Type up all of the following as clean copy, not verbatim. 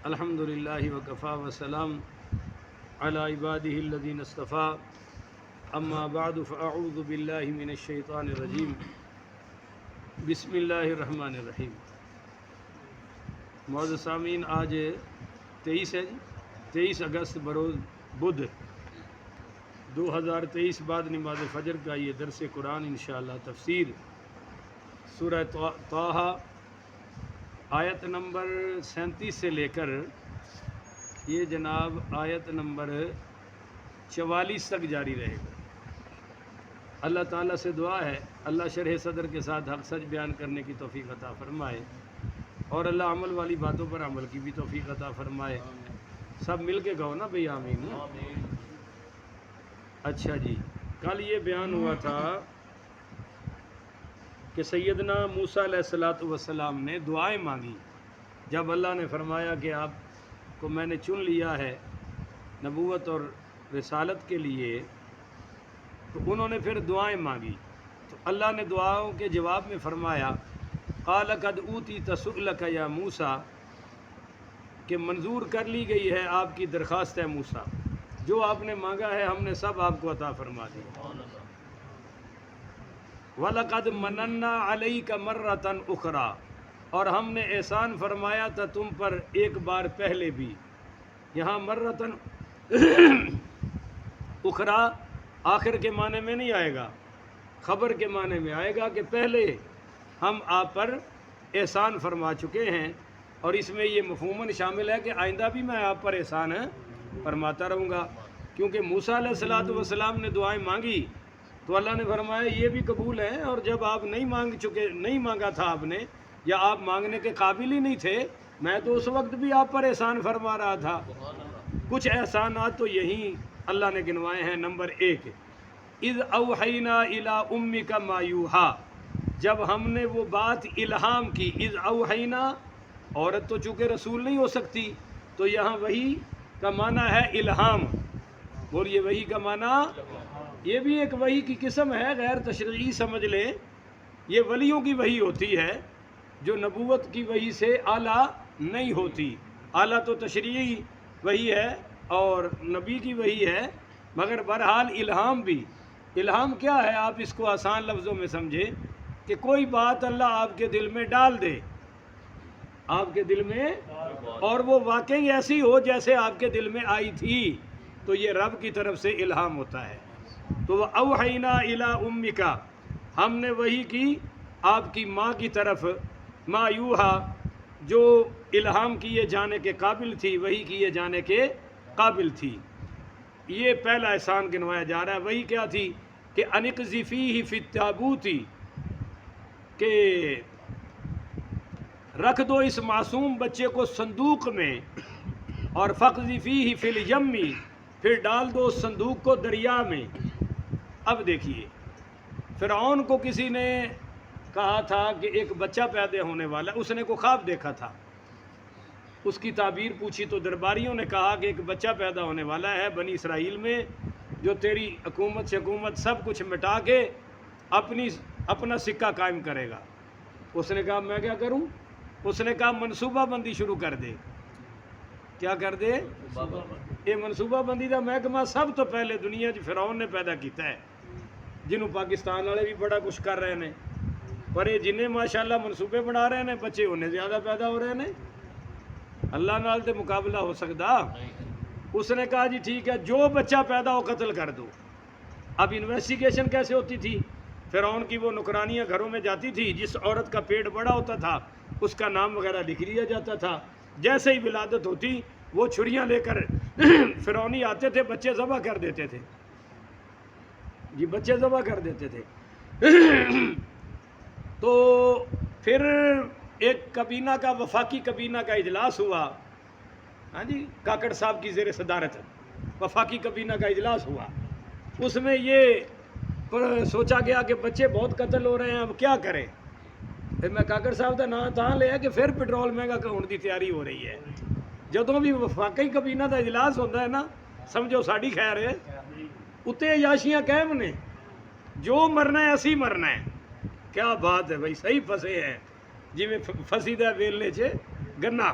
الحمد للہ وکفا وسلام علی عبادہ الذین اصطفیٰ اما بعد فاعوذ باللہ من الشیطان الرجیم بسم اللہ الرحمن الرحیم۔ معزز سامعین، آج 23 ہے 23 اگست بروز بدھ 2023 بعد نماز فجر کا یہ درس قرآن انشاءاللہ تفسیر سورہ طٰہٰ آیت نمبر 37 سے لے کر یہ جناب آیت نمبر 44 تک جاری رہے گا۔ اللہ تعالیٰ سے دعا ہے اللہ شرح صدر کے ساتھ حق سچ بیان کرنے کی توفیق عطا فرمائے اور اللہ عمل والی باتوں پر عمل کی بھی توفیق عطا فرمائے۔ سب مل کے کہو نا بھئی آمین۔ اچھا جی، کل یہ بیان ہوا تھا کہ سیدنا موسیٰ علیہ السلام نے دعائیں مانگی جب اللہ نے فرمایا کہ آپ کو میں نے چن لیا ہے نبوت اور رسالت کے لیے، تو انہوں نے پھر دعائیں مانگی تو اللہ نے دعاؤں کے جواب میں فرمایا قال قد اوتیت سؤلک یا موسیٰ، کہ منظور کر لی گئی ہے آپ کی درخواست ہے موسیٰ، جو آپ نے مانگا ہے ہم نے سب آپ کو عطا فرما دیا۔ وَلَقَدْ مَنَنَّا عَلَيْكَ مَرَّةً أُخْرَى، اور ہم نے احسان فرمایا تھا تم پر ایک بار پہلے بھی۔ یہاں مرتن اخرى آخر کے معنی میں نہیں آئے گا، خبر کے معنی میں آئے گا کہ پہلے ہم آپ پر احسان فرما چکے ہیں، اور اس میں یہ مفہوماً شامل ہے کہ آئندہ بھی میں آپ پر احسان فرماتا رہوں گا، کیونکہ موسیٰ علیہ السلام نے دعائیں مانگی تو اللہ نے فرمایا یہ بھی قبول ہے، اور جب آپ نہیں مانگا تھا آپ نے، یا آپ مانگنے کے قابل ہی نہیں تھے، میں تو اس وقت بھی آپ پر احسان فرما رہا تھا۔ کچھ احسانات تو یہی اللہ نے گنوائے ہیں۔ نمبر 1، اذ اوحینا الی امک ما یوحیٰ، جب ہم نے وہ بات الہام کی۔ اذ اوحینا، عورت تو چونکہ رسول نہیں ہو سکتی تو یہاں وحی کا معنی ہے الہام، بولیے وحی کا معنی، یہ بھی ایک وحی کی قسم ہے، غیر تشریعی سمجھ لیں، یہ ولیوں کی وحی ہوتی ہے جو نبوت کی وحی سے اعلیٰ نہیں ہوتی۔ اعلیٰ تو تشریعی وحی ہے اور نبی کی وحی ہے، مگر بہرحال الہام بھی۔ الہام کیا ہے؟ آپ اس کو آسان لفظوں میں سمجھیں کہ کوئی بات اللہ آپ کے دل میں ڈال دے، آپ کے دل میں، اور وہ واقعی ایسی ہو جیسے آپ کے دل میں آئی تھی، تو یہ رب کی طرف سے الہام ہوتا ہے۔ تو اوحینا الی امک، ہم نے وحی کی آپ کی ماں کی طرف، ما یوحیٰ، جو الہام کیے جانے کے قابل تھی، وحی کیے جانے کے قابل تھی۔ یہ پہلا احسان گنوایا جا رہا ہے۔ وحی کیا تھی کہ انقذ فیہ فی التابوت، کہ رکھ دو اس معصوم بچے کو صندوق میں، اور فقذ فیہ فی الیم، پھر ڈال دو اس صندوق کو دریا میں۔ اب دیکھیے، فرعون کو کسی نے کہا تھا کہ ایک بچہ پیدا ہونے والا، اس نے کوئی خواب دیکھا تھا، اس کی تعبیر پوچھی تو درباریوں نے کہا کہ ایک بچہ پیدا ہونے والا ہے بنی اسرائیل میں، جو تیری حکومت سب کچھ مٹا کے اپنا سکہ قائم کرے گا۔ اس نے کہا میں کیا کروں؟ اس نے کہا منصوبہ بندی شروع کر دے۔ کیا کر دے؟ یہ منصوبہ بندی کا محکمہ سب تو پہلے دنیا فرعون نے پیدا کیتا ہے، جنہوں پاکستان والے بھی بڑا کچھ کر رہے ہیں، پر یہ جنہیں ماشاءاللہ منصوبے بنا رہے ہیں بچے انہیں زیادہ پیدا ہو رہے ہیں، اللہ نال تے مقابلہ ہو سکتا۔ اس نے کہا جی ٹھیک ہے، جو بچہ پیدا ہو قتل کر دو۔ اب انویسٹیگیشن کیسے ہوتی تھی؟ فرعون کی وہ نکرانیاں گھروں میں جاتی تھی، جس عورت کا پیٹ بڑا ہوتا تھا اس کا نام وغیرہ لکھ لیا جاتا تھا، جیسے ہی ولادت ہوتی وہ چھریاں لے کر فرعونی آتے تھے، بچے ذبح کر دیتے تھے، جی بچے ذبح کر دیتے تھے۔ تو پھر ایک کابینہ کا، وفاقی کابینہ کا اجلاس ہوا، ہاں جی، کاکڑ صاحب کی زیر صدارت وفاقی کابینہ کا اجلاس ہوا۔ اس میں یہ سوچا گیا کہ بچے بہت قتل ہو رہے ہیں، اب کیا کریں؟ پھر میں کاکڑ صاحب کا نام تاں لیا کہ پھر پٹرول مہنگا ہونے کی تیاری ہو رہی ہے۔ جدوں بھی وفاقی کابینہ کا اجلاس ہوتا ہے نا، سمجھو ساڑی خیر ہے، اتنے عیاشیاں قائم نے، جو مرنا ہے اسی مرنا ہے۔ کیا بات ہے بھائی، صحیح پھنسے ہیں، جی میں پھسی دا ویلنے چے گنا۔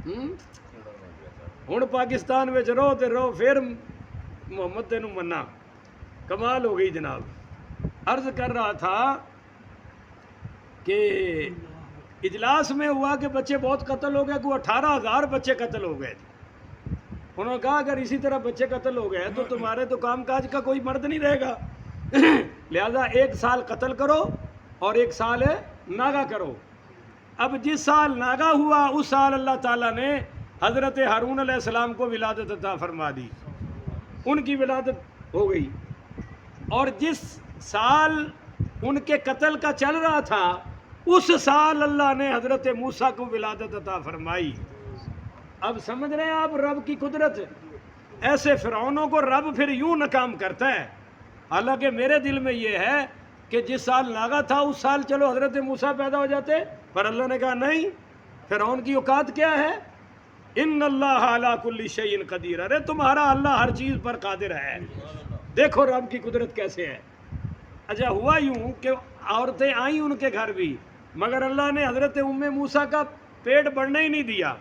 ہن پاکستان وچ رہو تے رہو پھر محمد تینوں منا. کمال ہو گئی جناب. عرض کر رہا تھا کہ اجلاس میں ہوا کہ بچے بہت قتل ہو گئے, کوئی 18,000 بچے قتل ہو گئے. انہوں نے کہا اگر اسی طرح بچے قتل ہو گئے تو تمہارے تو کام کاج کا کوئی مرد نہیں رہے گا, لہذا 1 سال قتل کرو اور 1 سال ناغہ کرو. اب جس سال ناغہ ہوا اس سال اللہ تعالیٰ نے حضرت ہارون علیہ السلام کو ولادت عطا فرما دی, ان کی ولادت ہو گئی. اور جس سال ان کے قتل کا چل رہا تھا اس سال اللہ نے حضرت موسیٰ کو ولادت عطا فرمائی. اب سمجھ رہے ہیں آپ رب کی قدرت. ایسے فرعونوں کو رب پھر یوں ناکام کرتا ہے. حالانکہ میرے دل میں یہ ہے کہ جس سال ناغہ تھا اس سال چلو حضرت موسیٰ پیدا ہو جاتے, پر اللہ نے کہا نہیں. فرعون کی اوقات کیا ہے؟ ان اللہ علی کل شیء قدیر. ارے تمہارا اللہ ہر چیز پر قادر ہے. دیکھو رب کی قدرت کیسے ہے. اچھا ہوا یوں کہ عورتیں آئیں ان کے گھر بھی, مگر اللہ نے حضرت موسیٰ کا پیٹ بڑھنے ہی نہیں دیا.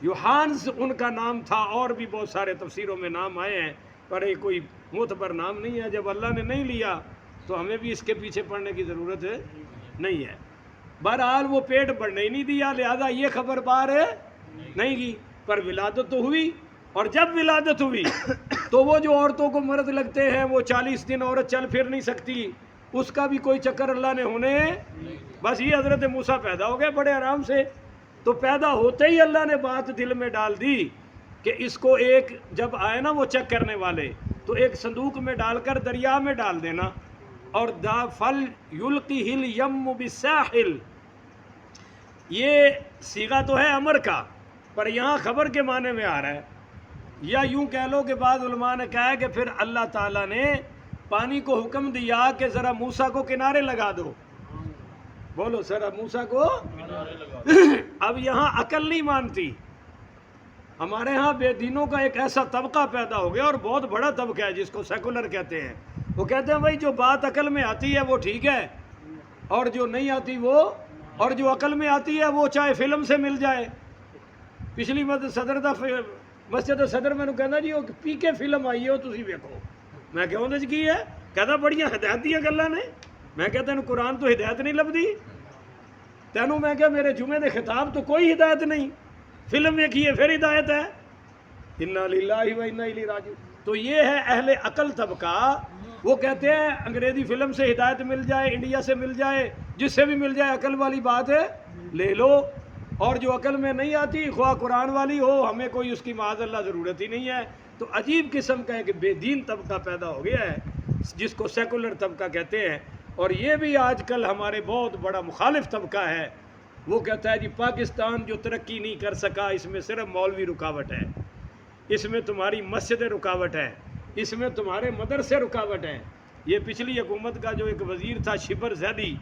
یوحانس ان کا نام تھا, اور بھی بہت سارے تفسیروں میں نام آئے ہیں, پر یہ کوئی معتبر نام نہیں ہے. جب اللہ نے نہیں لیا تو ہمیں بھی اس کے پیچھے پڑنے کی ضرورت نہیں ہے. بہرحال وہ پیٹ بڑھنے ہی نہیں دیا, لہذا یہ خبر باہر نہیں گئی. پر ولادت تو ہوئی, اور جب ولادت ہوئی تو وہ جو عورتوں کو مرد لگتے ہیں وہ 40 دن عورت چل پھر نہیں سکتی, اس کا بھی کوئی چکر اللہ نے ہونے. بس یہ حضرت موسیٰ پیدا ہو گئے بڑے آرام سے. تو پیدا ہوتے ہی اللہ نے بات دل میں ڈال دی کہ اس کو ایک جب آئے نا وہ چیک کرنے والے تو ایک صندوق میں ڈال کر دریا میں ڈال دینا, اور دا فل یلقیہ الیم بالساحل. یہ صیغہ تو ہے امر کا, پر یہاں خبر کے معنی میں آ رہا ہے. یا یوں کہہ لو کہ بعض علماء نے کہا ہے کہ پھر اللہ تعالیٰ نے پانی کو حکم دیا کہ ذرا موسیٰ کو کنارے لگا دو. بولو ذرا موسیٰ کو. اب یہاں عقل نہیں مانتی. ہمارے ہاں بے دینوں کا ایک ایسا طبقہ پیدا ہو گیا, اور بہت بڑا طبقہ ہے جس کو سیکولر کہتے ہیں. وہ کہتے ہیں بھائی جو بات عقل میں آتی ہے وہ ٹھیک ہے, اور جو نہیں آتی وہ, اور جو عقل میں آتی ہے وہ چاہے فلم سے مل جائے. پچھلی مسجد صدر میں کہنا جی وہ پی کے فلم آئی ہے تسی ویکھو. میں کہ اندر کی ہے؟ کہتا بڑیاں ہدایت دیا گلاں نے. میں کہ تینوں قرآن تو ہدایت نہیں لبھی, تینوں میں کہ میرے جمعے دے خطاب تو کوئی ہدایت نہیں, فلم ویکھی ہے پھر ہدایت ہے. انا للہ و انا الیہ راجعون. تو یہ ہے اہل عقل طبقہ. وہ کہتے ہیں انگریزی فلم سے ہدایت مل جائے, انڈیا سے مل جائے, جس سے بھی مل جائے, عقل والی بات ہے لے لو. اور جو عقل میں نہیں آتی خواہ قرآن والی ہو, ہمیں کوئی اس کی معاذ اللہ ضرورت ہی نہیں ہے. تو عجیب قسم کا ایک بے دین طبقہ پیدا ہو گیا ہے جس کو سیکولر طبقہ کہتے ہیں. اور یہ بھی آج کل ہمارے بہت بڑا مخالف طبقہ ہے. وہ کہتا ہے جی پاکستان جو ترقی نہیں کر سکا اس میں صرف مولوی رکاوٹ ہے, اس میں تمہاری مسجدیں رکاوٹ ہے, اس میں تمہارے مدرسے رکاوٹ ہیں. یہ پچھلی حکومت کا جو ایک وزیر تھا شبر زیدی,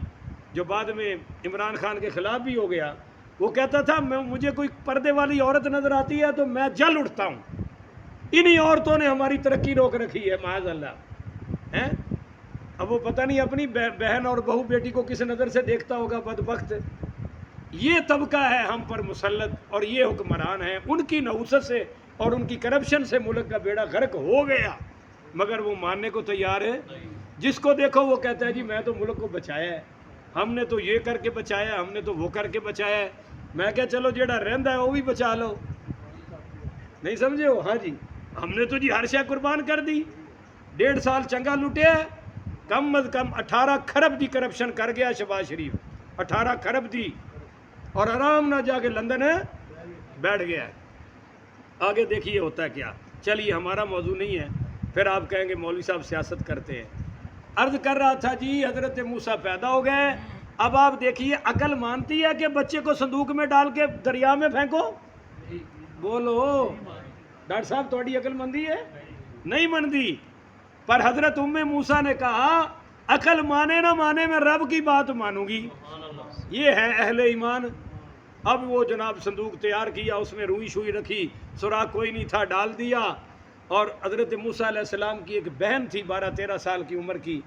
جو بعد میں عمران خان کے خلاف بھی ہو گیا, وہ کہتا تھا مجھے کوئی پردے والی عورت نظر آتی ہے تو میں جل اٹھتا ہوں. انہی عورتوں نے ہماری ترقی روک رکھی ہے معاذ اللہ. اب وہ پتہ نہیں اپنی بہن اور بہو بیٹی کو کس نظر سے دیکھتا ہوگا بدبخت. یہ طبقہ ہے ہم پر مسلط, اور یہ حکمران ہیں. ان کی نحوست سے اور ان کی کرپشن سے ملک کا بیڑا غرق ہو گیا, مگر وہ ماننے کو تیار ہے. جس کو دیکھو وہ کہتا ہے جی میں تو ملک کو بچایا ہے, ہم نے تو یہ کر کے بچایا, ہم نے تو وہ کر کے بچایا ہے. میں کہا چلو جیڑا رہندا ہے وہ بھی بچا لو. نہیں سمجھے ہو؟ ہاں جی ہم نے تو جی ہر شے قربان کر دی. 1.5 سال چنگا لٹیا, کم از کم 18 کھرب دی کرپشن کر گیا شہباز شریف. 18 کھرب دی, اور آرام نہ جا کے لندن بیٹھ گیا. آگے دیکھیے ہوتا ہے کیا. چلیے ہمارا موضوع نہیں ہے, پھر آپ کہیں گے مولوی صاحب سیاست کرتے ہیں. عرض کر رہا تھا جی حضرت موسیٰ پیدا ہو گئے. اب آپ دیکھیے عقل مانتی ہے کہ بچے کو صندوق میں ڈال کے دریا میں پھینکو؟ بولو ڈاکٹر صاحب تھوڑی عقل مندی ہے؟ نہیں مندی. پر حضرت موسیٰ نے کہا عقل مانے نہ مانے میں رب کی بات مانوں گی. یہ ہے اہل ایمان. اب وہ جناب صندوق تیار کیا, اس میں روئی شوئی رکھی, سوراخ کوئی نہیں تھا, ڈال دیا. اور حضرت موسیٰ علیہ السلام کی ایک بہن تھی 12-13 سال کی عمر کی.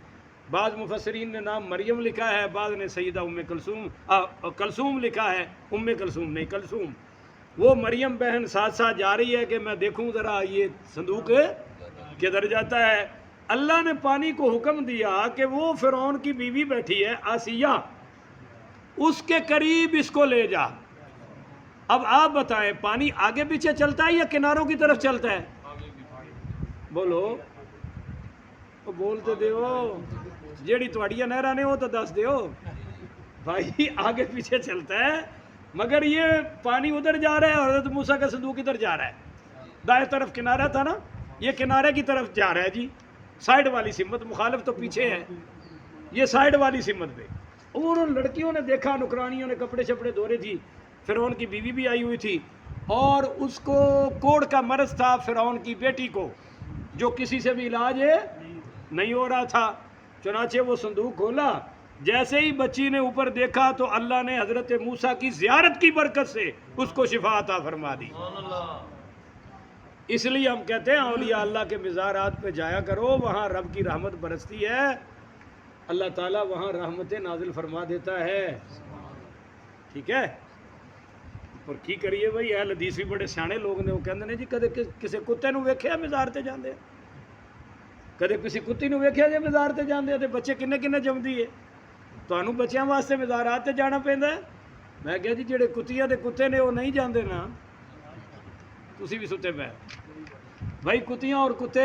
بعض مفسرین نے نام مریم لکھا ہے, بعض نے سیدہ کلثوم لکھا ہے. کلثوم نہیں, کلثوم. وہ مریم بہن ساتھ ساتھ جا رہی ہے کہ میں دیکھوں ذرا یہ صندوق کدھر جاتا ہے. اللہ نے پانی کو حکم دیا کہ وہ فرعون کی بیوی بیٹھی ہے آسیہ، اس کے قریب اس کو لے جا. اب آپ بتائیں پانی آگے پیچھے چلتا ہے یا کناروں کی طرف چلتا ہے؟ بولو بولتے دیو جیڑی تواڑیاں نہرہ نے وہ تو دس دیو بھائی. آگے پیچھے چلتا ہے مگر یہ پانی ادھر جا رہا ہے اور حضرت موسیٰ کا صندوق ادھر جا رہا ہے. دائیں طرف کنارہ تھا نا، یہ کنارے کی طرف جا رہا ہے جی، سائیڈ والی سمت. مخالف تو پیچھے ہے، یہ سائیڈ والی سمت پہ. اور ان لڑکیوں نے دیکھا، نکرانیوں نے کپڑے شپڑے دھو رہی تھی. فرعون کی بیوی بھی آئی ہوئی تھی اور اس کو کوڑ کا مرض تھا فرعون کی بیٹی کو، جو کسی سے بھی علاج نہیں ہو رہا تھا. چنانچہ وہ صندوق کھولا، جیسے ہی بچی نے اوپر دیکھا تو اللہ نے حضرت موسیٰ کی زیارت کی برکت سے اس کو شفا عطا فرما دی. اس لیے ہم کہتے ہیں اولیاء اللہ کے مزارات پہ جایا کرو، وہاں رب کی رحمت برستی ہے، اللہ تعالیٰ وہاں رحمتیں نازل فرما دیتا ہے. ٹھیک ہے. اور کی کریے بھائی، اہل حدیث بھی بڑے سیانے لوگ نے، وہ کہتے ہیں جی کدے کسی کتے نو ویکھیا مزار تے جاندے، کدے کسی کتی نو ویکھیا جے مزار تے جاندے تے بچے کنے کنے جمدی ہے، تانوں بچیاں واسطے مزارات تے جانا پیندا ہے. میں کہا جی جڑے کتیاں دے کتے نے وہ نہیں جاندے نا، تسی بھی ستے پے بھائی. کتیاں اور کتے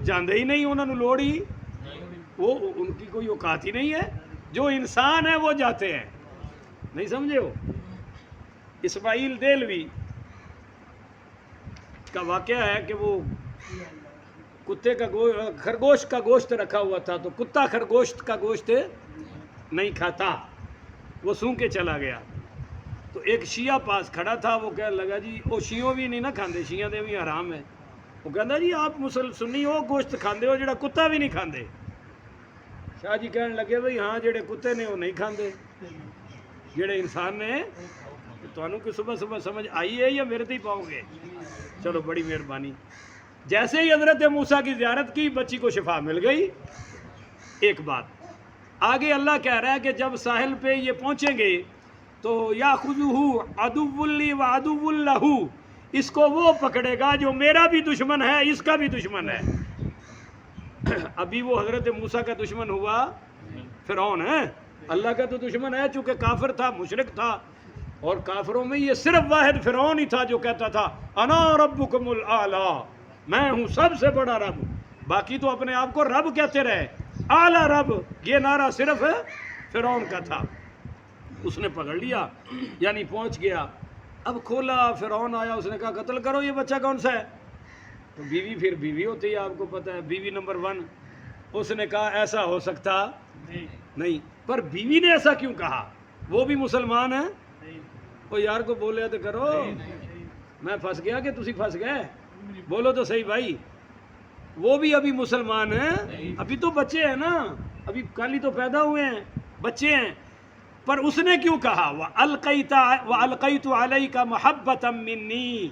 جاندے ہی نہیں، انہوں نے لوڑ ہی، وہ ان کی کوئی اوقات ہی نہیں ہے. جو انسان ہے وہ جاتے ہیں. نہیں سمجھے ہو؟ اسماعیل دہلوی کا واقعہ ہے کہ وہ کتے کا خرگوش کا گوشت رکھا ہوا تھا، تو کتا خرگوش کا گوشت نہیں کھاتا، وہ سون کے چلا گیا. تو ایک شیعہ پاس کھڑا تھا، وہ کہنے لگا جی وہ شیعوں بھی نہیں نہ کھاندے، شیعہ دے بھی حرام ہے. وہ کہندا جی آپ سنی ہو گوشت کھاندے ہو جڑا کتا بھی نہیں کھاندے. شاہ جی کہنے لگے بھئی ہاں جڑے کتے نے وہ نہیں کھاندے، جڑے انسان نے. تانوں کہ صبح صبح سمجھ آئی ہے یا میرے تے ہی پاؤ گے؟ چلو بڑی مہربانی. جیسے ہی حضرت موسیٰ کی زیارت کی، بچی کو شفا مل گئی. ایک بات آگے اللہ کہہ رہا ہے کہ جب ساحل پہ یہ پہنچیں گے تو یاخذہ عدو لی و عدو لہ، اس کو وہ پکڑے گا جو میرا بھی دشمن ہے اس کا بھی دشمن ہے. ابھی وہ حضرت موسیٰ کا دشمن ہوا فرعون ہے، اللہ کا تو دشمن ہے چونکہ کافر تھا، مشرک تھا. اور کافروں میں یہ صرف واحد فرعون ہی تھا جو کہتا تھا انا ربکم الاعلی، میں ہوں سب سے بڑا رب. باقی تو اپنے آپ کو رب کہتے رہے، اعلی رب یہ نعرہ صرف فرعون کا تھا. اس نے پکڑ لیا، یعنی پہنچ گیا. اب کھولا، فرعون آیا، اس نے کہا قتل کرو، یہ بچہ کون سا ہے؟ تو بیوی پھر بیوی ہوتی ہے، آپ کو پتہ ہے، بیوی نمبر 1. اس نے کہا ایسا ہو سکتا نہیں. پر بیوی نے ایسا کیوں کہا؟ وہ بھی مسلمان ہے. وہ یار کو بولے تو کرو، میں پھنس گیا کہ تسی پھنس گئے؟ بولو تو صحیح بھائی. وہ بھی ابھی مسلمان ہیں، ابھی تو بچے ہیں نا، ابھی کل ہی تو پیدا ہوئے ہیں، بچے ہیں. پر اس نے کیوں کہا وَأَلْقَيْتُ عَلَيْكَ مَحَبَّةً مِّنِّي؟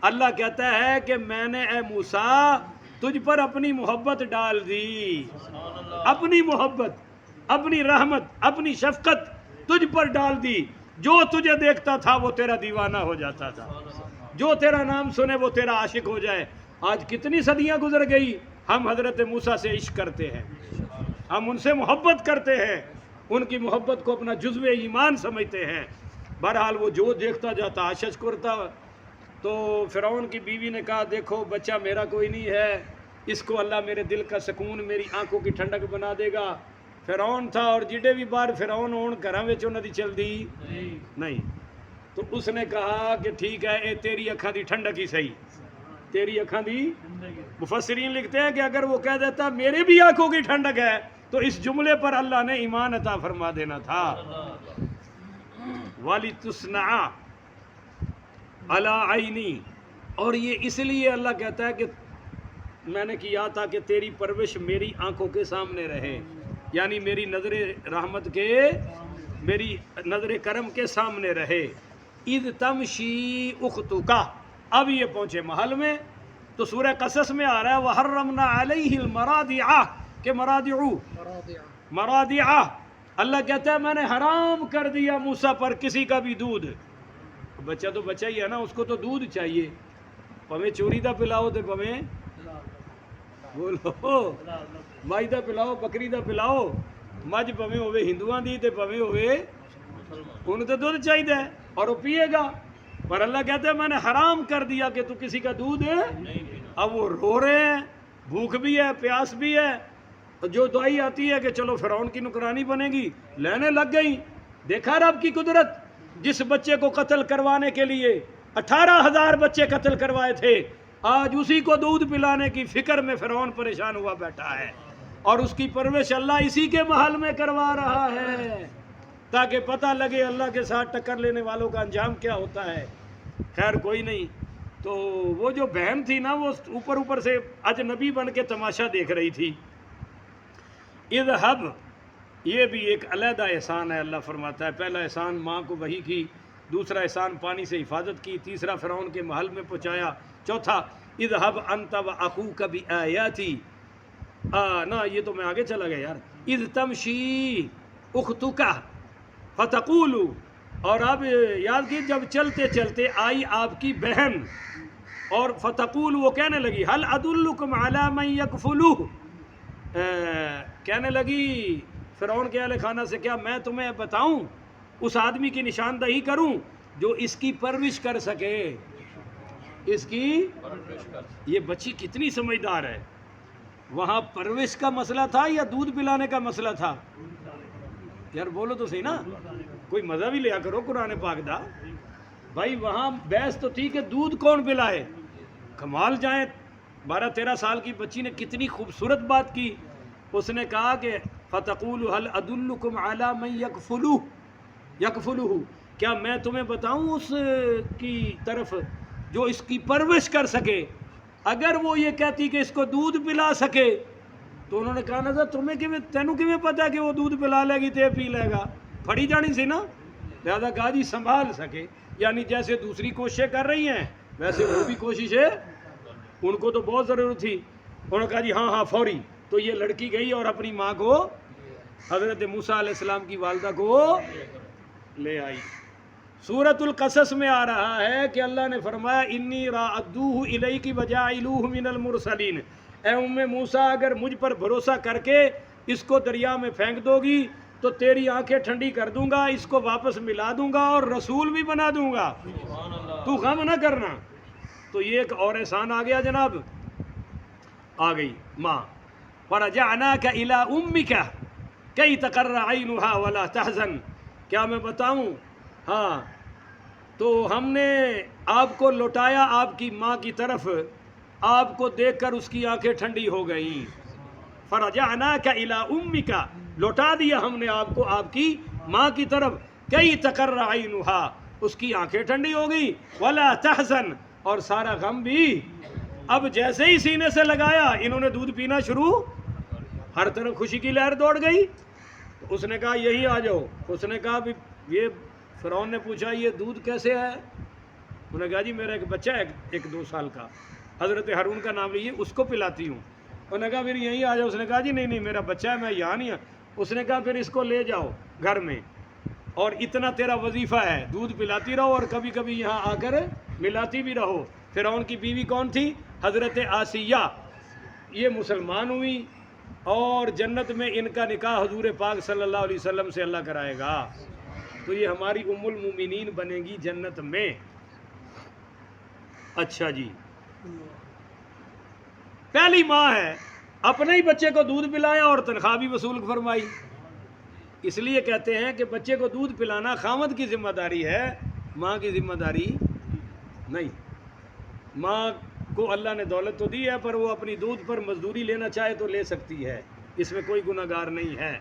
اللہ کہتا ہے کہ میں نے اے موسیٰ تجھ پر اپنی محبت ڈال دی، اپنی محبت، اپنی رحمت، اپنی شفقت تجھ پر ڈال دی. جو تجھے دیکھتا تھا وہ تیرا دیوانہ ہو جاتا تھا، جو تیرا نام سنے وہ تیرا عاشق ہو جائے. آج کتنی صدیاں گزر گئی، ہم حضرت موسیٰ سے عشق کرتے ہیں، ہم ان سے محبت کرتے ہیں، ان کی محبت کو اپنا جزو ایمان سمجھتے ہیں. بہرحال وہ جو دیکھتا جاتا عاشق کرتا. تو فرعون کی بیوی نے کہا دیکھو بچہ میرا کوئی نہیں ہے، اس کو اللہ میرے دل کا سکون، میری آنکھوں کی ٹھنڈک بنا دے گا. فرعون تھا اور جڑے بھی بار فرعون ہون گھراں وچ انہاں دی چلدی نہیں. تو اس نے کہا کہ ٹھیک ہے اے تیری اکھاں دی ٹھنڈک ہی صحیح، تیری اکھاں دی. مفسرین لکھتے ہیں کہ اگر وہ کہہ دیتا میرے بھی آنکھوں کی ٹھنڈک ہے تو اس جملے پر اللہ نے ایمان عطا فرما دینا تھا. وَلِتُصْنَعَ عَلَىٰ عَيْنِي، اور یہ اس لیے اللہ کہتا ہے کہ میں نے کیا تھا کہ تیری پرورش میری آنکھوں کے سامنے رہے، یعنی میری نظر رحمت کے، میری نظر کرم کے سامنے رہے. اِذْ تَمْشِي أُخْتُكَ، اب یہ پہنچے محل میں. تو سورہ قصص میں آ رہا ہے وَحَرَّمْنَا عَلَيْهِ الْمَرَاضِعَ، کہ مراضع، اللہ کہتا ہے میں نے حرام کر دیا موسیٰ پر کسی کا بھی دودھ. بچہ تو بچہ ہی ہے نا، اس کو تو دودھ چاہیے. پویں چوری دا پلاؤ تے پویں بولو مائی دا پلاؤ، بکری دا پلاؤ، مجھ پویں ہوے ہندوؤں دی تے پویں ہوے انہوں تو دودھ چاہیے اور وہ پیے گا. پر اللہ کہتا ہے میں نے حرام کر دیا کہ تو کسی کا دودھ. اب وہ رو رہے ہیں، بھوک بھی ہے، پیاس بھی ہے. جو دعائی آتی ہے کہ چلو فرعون کی نکرانی بنے گی، لینے لگ گئی. دیکھا رب کی قدرت، جس بچے کو قتل کروانے کے لیے 18,000 بچے قتل کروائے تھے، آج اسی کو دودھ پلانے کی فکر میں فرعون پریشان ہوا بیٹھا ہے، اور اس کی پرورش اللہ اسی کے محل میں کروا رہا ہے تاکہ پتہ لگے اللہ کے ساتھ ٹکر لینے والوں کا انجام کیا ہوتا ہے. خیر کوئی نہیں. تو وہ جو بہن تھی نا، وہ اوپر سے اجنبی بن کے تماشا دیکھ رہی تھی. اذهب، یہ بھی ایک علیحدہ احسان ہے. اللہ فرماتا ہے پہلا احسان ماں کو وحی کی، دوسرا احسان پانی سے حفاظت کی، تیسرا فرعون کے محل میں پہنچایا، چوتھا اذهب انت واخوک بآیاتی. نا یہ تو میں آگے چلا گیا یار. اذ تمشی اختک فتقول، اور اب یاد کی جب چلتے چلتے آئی آپ کی بہن اور فتقول، وہ کہنے لگی هل ادلکم علی من یکفلوہ، کہنے لگی فرعون کے اہل خانہ سے کیا میں تمہیں بتاؤں، اس آدمی کی نشاندہی کروں جو اس کی پرورش کر سکے. اس کی یہ بچی کتنی سمجھدار ہے. وہاں پرورش کا مسئلہ تھا یا دودھ پلانے کا مسئلہ تھا؟ یار بولو تو صحیح نا، کوئی مزہ بھی لیا کرو قرآن پاک دا. بھائی وہاں بحث تو تھی کہ دودھ کون پلائے. کمال جائیں، 12-13 سال کی بچی نے کتنی خوبصورت بات کی. اس نے کہا کہ فتقول هل ادلکم علی من یکفلوہ، کیا میں تمہیں بتاؤں اس کی طرف جو اس کی پرورش کر سکے. اگر وہ یہ کہتی کہ اس کو دودھ پلا سکے تو انہوں نے کہا نا تینوں کیویں پتا کہ وہ دودھ پلا لے گی تے پی لے گا، پھڑی جانی سی نا. لہذا کہا جی سنبھال سکے، یعنی جیسے دوسری کوششیں کر رہی ہیں ویسے وہ بھی کوششیں، ان کو تو بہت ضرورت تھی. انہوں نے کہا جی ہاں فوری. تو یہ لڑکی گئی اور اپنی ماں کو، حضرت موسیٰ علیہ السلام کی والدہ کو لے آئی. سورۃ القصص میں آ رہا ہے کہ اللہ نے فرمایا انی راعدوہ الیک وجاعلوہ من المرسلین. اے موسیٰ اگر مجھ پر بھروسہ کر کے اس کو دریا میں پھینک دو گی تو تیری آنکھیں ٹھنڈی کر دوں گا، اس کو واپس ملا دوں گا اور رسول بھی بنا دوں گا، تو غم نہ کرنا. تو یہ ایک اور احسان آ گیا جناب. آ گئی ماں. فرجعناک الی امک کی تقر عینھا ولا تحزن، کیا میں بتاؤں؟ ہاں، تو ہم نے آپ کو لوٹایا آپ کی ماں کی طرف، آپ کو دیکھ کر اس کی آنکھیں ٹھنڈی ہو گئیں. فرجعناک الی امک، لوٹا دیا ہم نے آپ کو آپ کی ماں کی طرف. کی تقر عینھا، اس کی آنکھیں ٹھنڈی ہو گئی، ولا تحزن، اور سارا غم بھی. اب جیسے ہی سینے سے لگایا انہوں نے دودھ پینا شروع، ہر طرف خوشی کی لہر دوڑ گئی. اس نے کہا یہی آ جاؤ. اس نے کہا یہ فرعون نے پوچھا یہ دودھ کیسے ہے؟ انہوں نے کہا جی میرا ایک بچہ ہے 1-2 سال کا، حضرت ہارون کا نام لیے، اس کو پلاتی ہوں. انہوں نے کہا پھر یہیں آ جاؤ. اس نے کہا جی نہیں میرا بچہ ہے، میں یہاں نہیں ہوں. اس نے کہا پھر اس کو لے جاؤ گھر میں، اور اتنا تیرا وظیفہ ہے، دودھ پلاتی رہو اور کبھی کبھی یہاں آ کر ملاتی بھی رہو. فرعون کی بیوی کون تھی؟ حضرت آسیہ. یہ مسلمان ہوئی اور جنت میں ان کا نکاح حضور پاک صلی اللہ علیہ وسلم سے اللہ کرائے گا. تو یہ ہماری ام المومنین بنے گی جنت میں. اچھا جی، پہلی ماں ہے، اپنے ہی بچے کو دودھ پلایا اور تنخواہ بھی وصول فرمائی. اس لیے کہتے ہیں کہ بچے کو دودھ پلانا خامد کی ذمہ داری ہے، ماں کی ذمہ داری نہیں. ماں کو اللہ نے دولت تو دی ہے، پر وہ اپنی دودھ پر مزدوری لینا چاہے تو لے سکتی ہے، اس میں کوئی گناہ گار نہیں ہے.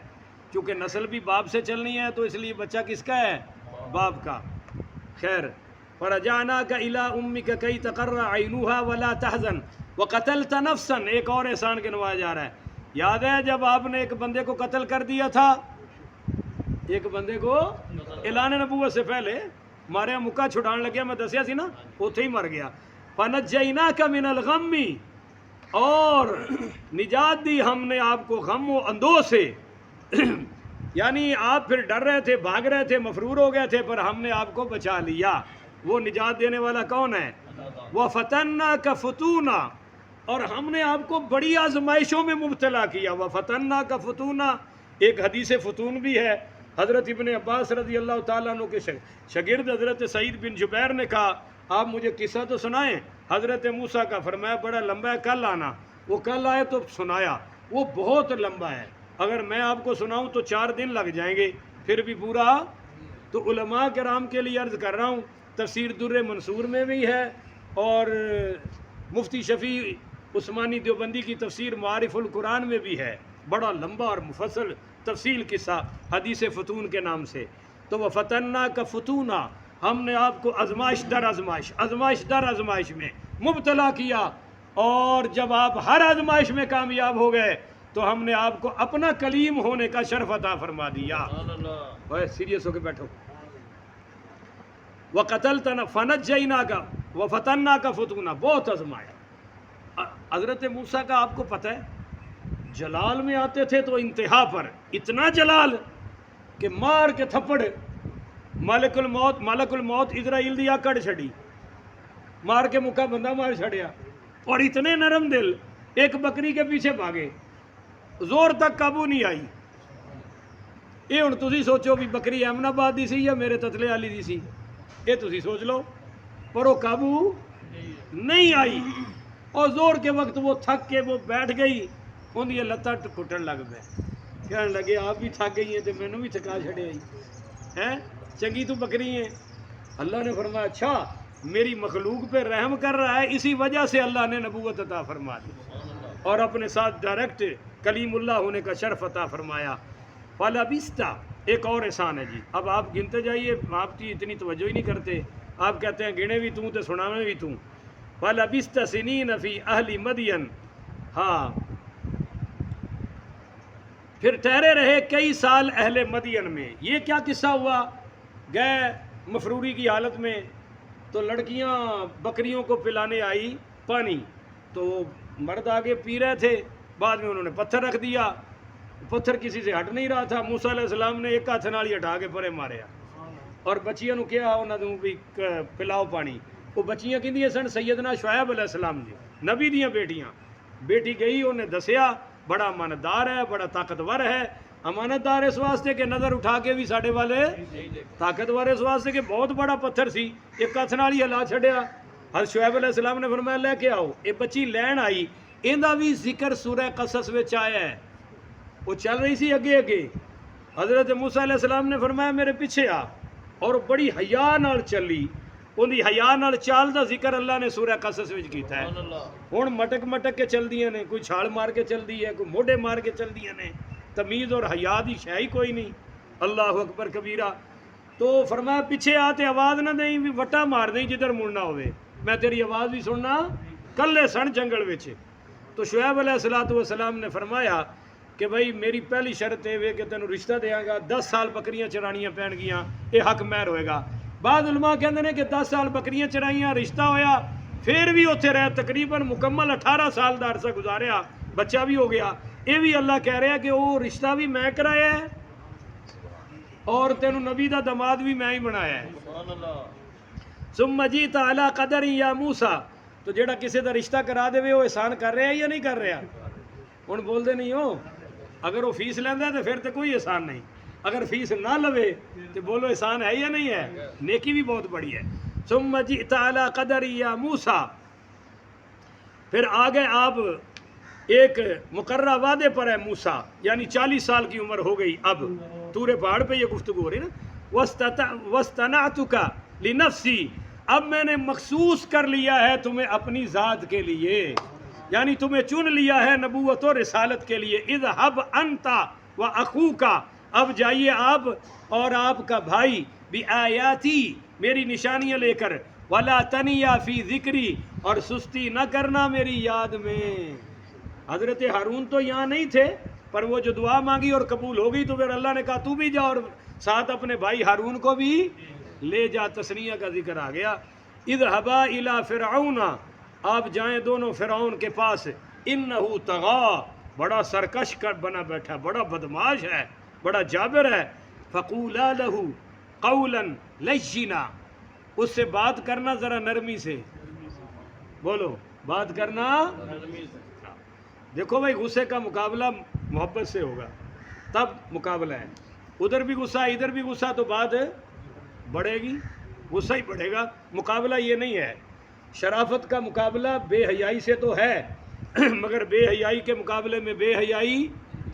چونکہ نسل بھی باپ سے چلنی ہے تو اس لیے بچہ کس کا ہے؟ باپ کا. خیر، فرجعناک الی امک کی تقر عینھا ولا تحزن وقتلت نفسا. ایک اور احسان کے نوایا جا رہا ہے. یاد ہے جب آپ نے ایک بندے کو قتل کر دیا تھا، ایک بندے کو اعلان نبوت سے پہلے ماریا مکہ چھڑان لگیا، میں دسیا سی نا، اوتھے ہی مر گیا. فنجیناک من الغم، اور نجات دی ہم نے آپ کو غم و اندوہ سے. یعنی آپ پھر ڈر رہے تھے، بھاگ رہے تھے، مفرور ہو گئے تھے، پر ہم نے آپ کو بچا لیا. وہ نجات دینے والا کون ہے؟ وَفَتَنَّاكَ فُتُونًا، اور ہم نے آپ کو بڑی آزمائشوں میں مبتلا کیا۔ وَفَتَنَّاكَ فُتُونًا، ایک حدیث فتون بھی ہے، حضرت ابن عباس رضی اللہ تعالیٰ عنہ کے شاگرد حضرت سعید بن جبیر نے کہا آپ مجھے قصہ تو سنائیں حضرت موسیٰ کا، فرمایا بڑا لمبا ہے، کل آنا۔ وہ کل آئے تو سنایا، وہ بہت لمبا ہے، اگر میں آپ کو سناؤں تو 4 دن لگ جائیں گے، پھر بھی پورا۔ تو علماء کرام کے لیے عرض کر رہا ہوں، تفسیر در منصور میں بھی ہے، اور مفتی شفیع عثمانی دیوبندی کی تفسیر معارف القرآن میں بھی ہے، بڑا لمبا اور مفصل تفصیل قصہ حدیث فتون کے نام سے۔ تو وہ فتنہ کا فتونہ، ہم نے آپ کو آزمائش در آزمائش، آزمائش در آزمائش میں مبتلا کیا، اور جب آپ ہر آزمائش میں کامیاب ہو گئے تو ہم نے آپ کو اپنا کلیم ہونے کا شرف عطا فرما دیا۔ سیریس ہو کے بیٹھو۔ وَقَتَلْتَنَا فَنَجَّيْنَاكَ وَفَتَنَّاكَ فُتُونًا، بہت آزمایا۔ حضرت موسیٰ کا آپ کو پتہ ہے جلال میں آتے تھے تو انتہا پر، اتنا جلال کہ مار کے تھپڑ ملک الموت اسرائیل دیا کڑ چھڑی، مار کے مکہ بندہ مار چھڑیا، اور اتنے نرم دل ایک بکری کے پیچھے بھاگے، زور تک قابو نہیں آئی۔ یہ ہن تسی سوچو بھی بکری امن آباد دی سی یا میرے تتلے والی دی سی، یہ تسی سوچ لو، پر وہ قابو نہیں آئی، اور زور کے وقت وہ تھک کے وہ بیٹھ گئی، ان دی لتاں ٹوٹن لگ پے، کہنے لگے آپ بھی تھک گئی ہیں تو مینوں بھی تھکا چھڑے آئی ہیں، چنگی تو بکری ہیں۔ اللہ نے فرمایا اچھا میری مخلوق پہ رحم کر رہا ہے، اسی وجہ سے اللہ نے نبوت عطا فرما دی اور اپنے ساتھ ڈائریکٹ کلیم اللہ ہونے کا شرف عطا فرمایا۔ فَلَبِثْتَ، ایک اور احسان ہے جی، اب آپ گنتے جائیے، آپ کی اتنی توجہ ہی نہیں کرتے، آپ کہتے ہیں گنے بھی توں تے سناویں بھی توں۔ فَلَبِثْتَ سِنِينَ فِي أَهْلِ مَدْيَنَ، ہاں پھر ٹھہرے رہے کئی سال اہل مدین میں۔ یہ کیا قصہ ہوا؟ گئے مفروری کی حالت میں تو لڑکیاں بکریوں کو پلانے آئی پانی، تو مرد آگے پی رہے تھے، بعد میں انہوں نے پتھر رکھ دیا، پتھر کسی سے ہٹ نہیں رہا تھا، موسیٰ علیہ السلام نے ایک ہاتھ نال ہی ہٹا کے پرے ماریا، اور بچیاں نو کیا انہاں نوں بھی پلاؤ پانی۔ وہ بچیاں کہندیاں سن سیدنا شعیب علیہ السلام دی نبی دیاں بیٹیاں۔ بیٹی گئی، انہیں دسیا بڑا امانتدار ہے، بڑا طاقتور ہے، امانتدار اس واسطے کہ نظر اٹھا کے بھی ساڈے والے، طاقتور اس واسطے کہ بہت بڑا پتھر سی، ایک ہاتھ نال ہی ہلا چھڑیا۔ حضرت شعیب علیہ السلام نے فرمایا لے کے آؤ، یہ بچی لین آئی، ایندا بھی ذکر سورہ قصص وچ آیا ہے، وہ چل رہی سی اگے اگے، حضرت موسیٰ علیہ السلام نے فرمایا میرے پیچھے آ، اور بڑی حیا نال چلی، ان دی حیا نال چال دا ذکر اللہ نے سورہ قصص وچ کیتا ہے۔ ہن مٹک مٹک کے چل دیاں نے، کوئی چھال مار کے چل دی ہے، کوئی موڈے مار کے چل دیاں نے، تمیز اور حیا دی شے ہی کوئی نہیں۔ اللہ اکبر کبیرہ۔ تو فرمایا پیچھے آتے آواز نہ دیں بھی وٹا مار دیں جدھر مڑنا ہوئے، میں تیری آواز بھی سننا، کلے سن جنگل وچ۔ تو شعیب علیہ السلام نے فرمایا کہ بھائی میری پہلی شرط ہے کہ تینوں رشتہ دیاں گا، 10 سال بکریاں چرانیاں پین گیاں، یہ حق مہر ہوئے گا۔ بعض علماء کہتے ہیں کہ 10 سال بکریاں چرائیاں، رشتہ ہویا، پھر بھی اتنے رہے، تقریباً مکمل 18 سال دا عرصہ گزاریا، بچہ بھی ہو گیا۔ یہ بھی اللہ کہہ رہا ہے کہ وہ رشتہ بھی میں کرایا ہے اور تینوں نبی دا دماد بھی میں ہی بنایا ہے۔ ثم جئت علی قدر یا موسیٰ، تو جیڑا کسی دا رشتہ کرا دے وہ احسان کر رہا ہے یا نہیں کر رہا؟ ہن بول دے نہیں ہو، اگر وہ فیس لیندا ہے تو پھر تو کوئی احسان نہیں، اگر فیس نہ لوے تو بولو احسان ہے یا نہیں ہے؟ نیکی بھی بہت بڑی ہے۔ ثم جئت علی قدر یا موسیٰ، پھر آگے آپ ایک مقررہ وعدے پر ہے موسیٰ، یعنی 40 سال کی عمر ہو گئی اب، طور پہاڑ پہ یہ گفتگو ہو رہی نا۔ وَاسْتَنَعْتُكَ لِنَفْسِي، اب میں نے مخصوص کر لیا ہے تمہیں اپنی ذات کے لیے، یعنی تمہیں چن لیا ہے نبوت و رسالت کے لیے۔ اذهب انت واخوک، اب جائیے آپ اور آپ کا بھائی، بآیاتی، میری نشانیاں لے کر، ولا تنیا فی ذکری، اور سستی نہ کرنا میری یاد میں۔ حضرت ہارون تو یہاں نہیں تھے، پر وہ جو دعا مانگی اور قبول ہو گئی تو پھر اللہ نے کہا تو بھی جا اور ساتھ اپنے بھائی ہارون کو بھی لے جا، تسنیہ کا ذکر آ گیا۔ اذهبا الی فرعون، آپ جائیں دونوں فرعون کے پاس، انہ طغی، بڑا سرکش بنا بیٹھا، بڑا بدماش ہے، بڑا جابر ہے۔ فقولا لہ قولا لینا، اس سے بات کرنا ذرا نرمی سے، بولو بات کرنا نرمی سے۔ دیکھو بھائی غصے کا مقابلہ محبت سے ہوگا تب مقابلہ ہے، ادھر بھی غصہ ادھر بھی غصہ تو بات بڑھے گی، غصہ ہی بڑھے گا، مقابلہ یہ نہیں ہے۔ شرافت کا مقابلہ بے حیائی سے تو ہے مگر بے حیائی کے مقابلے میں بے حیائی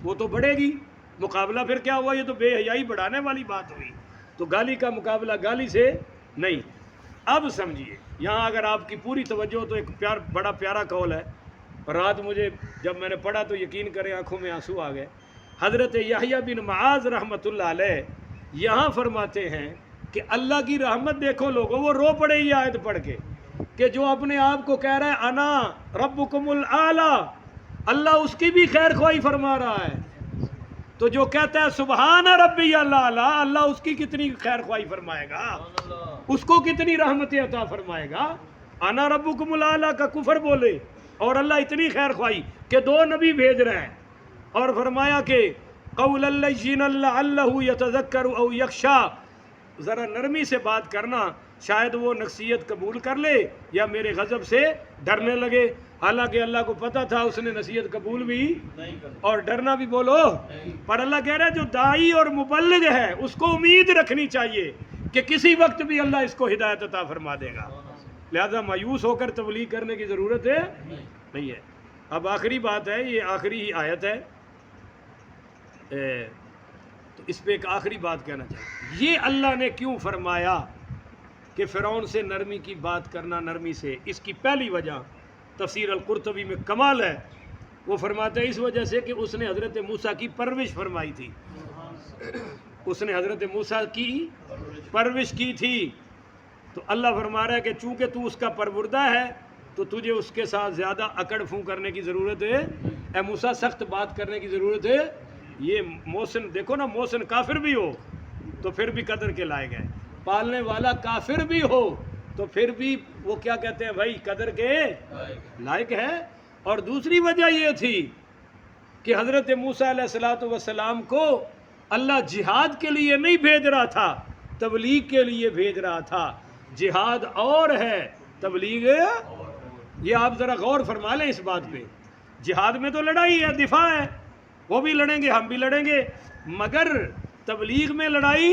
وہ تو بڑھے گی، مقابلہ پھر کیا ہوا، یہ تو بے حیائی بڑھانے والی بات ہوئی، تو گالی کا مقابلہ گالی سے نہیں۔ اب سمجھیے یہاں اگر آپ کی پوری توجہ ہو تو ایک بڑا پیارا قول ہے، رات مجھے جب میں نے پڑھا تو یقین کریں آنکھوں میں آنسو آ گئے۔ حضرت یحییٰ بن معاذ رحمۃ اللہ علیہ یہاں فرماتے ہیں کہ اللہ کی رحمت دیکھو لوگوں، وہ رو پڑے یہ آیت پڑھ کے کہ جو اپنے آپ کو کہہ رہا ہے انا ربکم الاعلی، اللہ اس کی بھی خیر خواہی فرما رہا ہے، تو جو کہتا ہے سبحان ربی الاعلی، اللہ اس کی کتنی خیر خواہی فرمائے گا، اس کو کتنی رحمتیں عطا فرمائے گا۔ انا ربکم الاعلی کا کفر بولے اور اللہ اتنی خیر خواہی کہ 2 نبی بھیج رہے ہیں، اور فرمایا کہ قول اللین لعلہ یتذکر او یخشی، ذرا نرمی سے بات کرنا شاید وہ نصیحت قبول کر لے یا میرے غضب سے ڈرنے لگے، حالانکہ اللہ کو پتہ تھا اس نے نصیحت قبول بھی اور ڈرنا بھی بولو، پر اللہ کہہ رہا ہے جو داعی اور مبلغ ہے اس کو امید رکھنی چاہیے کہ کسی وقت بھی اللہ اس کو ہدایت عطا فرما دے گا، لہذا مایوس ہو کر تبلیغ کرنے کی ضرورت ہے نہیں ہے۔ اب آخری بات ہے، یہ آخری ہی آیت ہے، تو اس پہ ایک آخری بات کہنا چاہیے، یہ اللہ نے کیوں فرمایا کہ فرعون سے نرمی کی بات کرنا نرمی سے؟ اس کی پہلی وجہ تفسیر القرطبی میں کمال ہے، وہ فرماتے ہیں اس وجہ سے کہ اس نے حضرت موسیٰ کی پرورش فرمائی تھی، اس نے حضرت موسیٰ کی پرورش کی تھی، تو اللہ فرما رہا ہے کہ چونکہ تو اس کا پروردہ ہے تو تجھے اس کے ساتھ زیادہ اکڑ پھون کرنے کی ضرورت ہے، اے موسیٰ سخت بات کرنے کی ضرورت ہے۔ یہ محسن دیکھو نا، محسن کافر بھی ہو تو پھر بھی قدر کے لائق ہے، پالنے والا کافر بھی ہو تو پھر بھی وہ کیا کہتے ہیں بھائی قدر کے لائق ہے۔ اور دوسری وجہ یہ تھی کہ حضرت موسیٰ علیہ السلام کو اللہ جہاد کے لیے نہیں بھیج رہا تھا، تبلیغ کے لیے بھیج رہا تھا، جہاد اور ہے تبلیغ، یہ آپ ذرا غور فرما لیں اس بات پہ، جہاد میں تو لڑائی ہے، دفاع ہے، وہ بھی لڑیں گے ہم بھی لڑیں گے، مگر تبلیغ میں لڑائی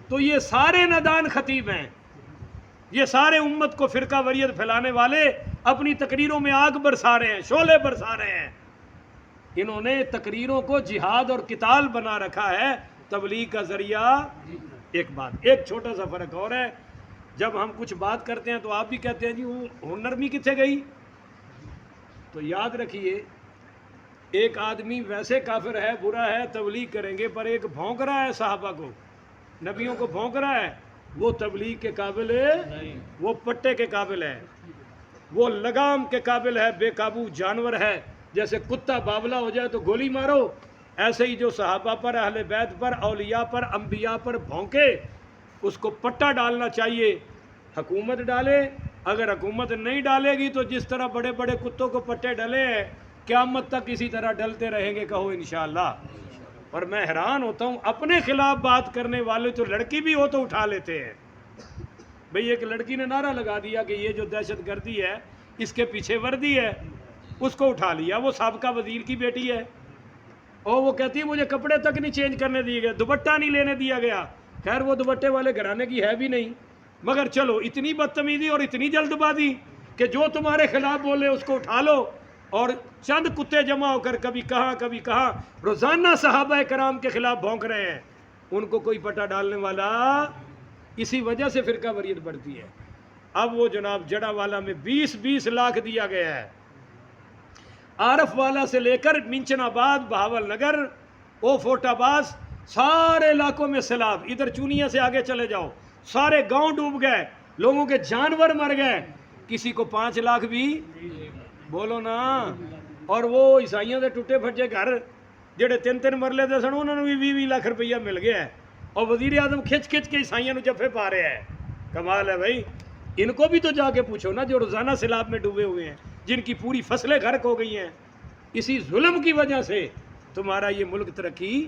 تو یہ سارے نادان خطیب ہیں، یہ سارے امت کو فرقہ وریت پھیلانے والے اپنی تقریروں میں آگ برسا رہے ہیں، شعلے برسا رہے ہیں، انہوں نے تقریروں کو جہاد اور قتال بنا رکھا ہے تبلیغ کا ذریعہ۔ ایک بات، ایک چھوٹا سا فرق اور ہے، جب ہم کچھ بات کرتے ہیں تو آپ بھی کہتے ہیں جی وہ نرمی کتنے گئی، تو یاد رکھیے ایک آدمی ویسے کافر ہے، برا ہے، تبلیغ کریں گے، پر ایک بھونک رہا ہے صحابہ کو، نبیوں کو بھونک رہا ہے، وہ تبلیغ کے قابل ہے، وہ پٹے کے قابل ہے، وہ لگام کے قابل ہے، بے قابو جانور ہے، جیسے کتا باولا ہو جائے تو گولی مارو، ایسے ہی جو صحابہ پر، اہل بیت پر، اولیاء پر، انبیاء پر بھونکے اس کو پٹا ڈالنا چاہیے، حکومت ڈالے، اگر حکومت نہیں ڈالے گی تو جس طرح بڑے بڑے کتوں کو پٹے ڈلے ہیں قیامت تک اسی طرح ڈلتے رہیں گے، کہو انشاءاللہ۔ اور میں حیران ہوتا ہوں، اپنے خلاف بات کرنے والے تو لڑکی بھی ہو تو اٹھا لیتے ہیں، بھئی ایک لڑکی نے نعرہ لگا دیا کہ یہ جو دہشت گردی ہے اس کے پیچھے وردی ہے، اس کو اٹھا لیا، وہ سابقہ وزیر کی بیٹی ہے، اور وہ کہتی ہے مجھے کپڑے تک نہیں چینج کرنے دیے گئے، دوپٹہ نہیں لینے دیا گیا، خیر وہ دوپٹے والے گھرانے کی ہے بھی نہیں، مگر چلو اتنی بدتمیزی اور اتنی جلد بازی کہ جو تمہارے خلاف بولے اس کو اٹھا لو، اور چند کتے جمع ہو کر کبھی کہاں روزانہ صحابہ کرام کے خلاف بھونک رہے ہیں، ان کو کوئی پٹا ڈالنے والا، اسی وجہ سے فرقہ وریت بڑھتی ہے۔ اب وہ جناب جڑا والا میں 20 لاکھ دیا گیا ہے، عارف والا سے لے کر منچن آباد، بہاول نگر، او فورٹ آباز، سارے علاقوں میں سیلاب، ادھر چونیا سے آگے چلے جاؤ، سارے گاؤں ڈوب گئے، لوگوں کے جانور مر گئے، کسی کو 5 لاکھ بھی بولو نا، اور وہ عیسائیوں سے ٹوٹے پھٹے گھر جڑے 3 مرلے دے سن انہوں نے بھی 20 لاکھ روپیہ مل گیا ہے، اور وزیر اعظم کھچ کے عیسائیوں جفے پا رہے ہیں، کمال ہے بھائی۔ ان کو بھی تو جا کے پوچھو نا جو روزانہ سیلاب میں ڈوبے ہوئے ہیں، جن کی پوری فصلیں غرق ہو گئی ہیں، اسی ظلم کی وجہ سے تمہارا یہ ملک ترقی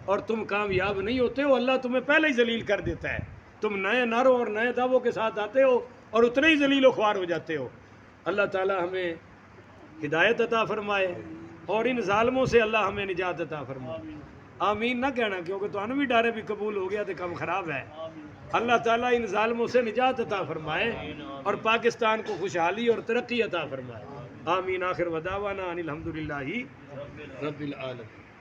اور تم کامیاب نہیں ہوتے ہو، اللہ تمہیں پہلے ہی ذلیل کر دیتا ہے۔ تم نئے نرو اور نئے دعووں کے ساتھ آتے ہو اور اتنے ہی ذلیل و خوار ہو جاتے ہو۔ اللہ تعالی ہمیں ہدایت عطا فرمائے اور ان ظالموں سے اللہ ہمیں نجات عطا فرمائے۔ آمین نہ کہنا، کیونکہ تو بھی ڈارے بھی قبول ہو گیا تو کم خراب ہے۔ اللہ تعالیٰ ان ظالموں سے نجات عطا فرمائے اور پاکستان کو خوشحالی اور ترقی عطا فرمائے۔ آمین۔ آخر ودعوانا ان الحمدللہ رب العالمین۔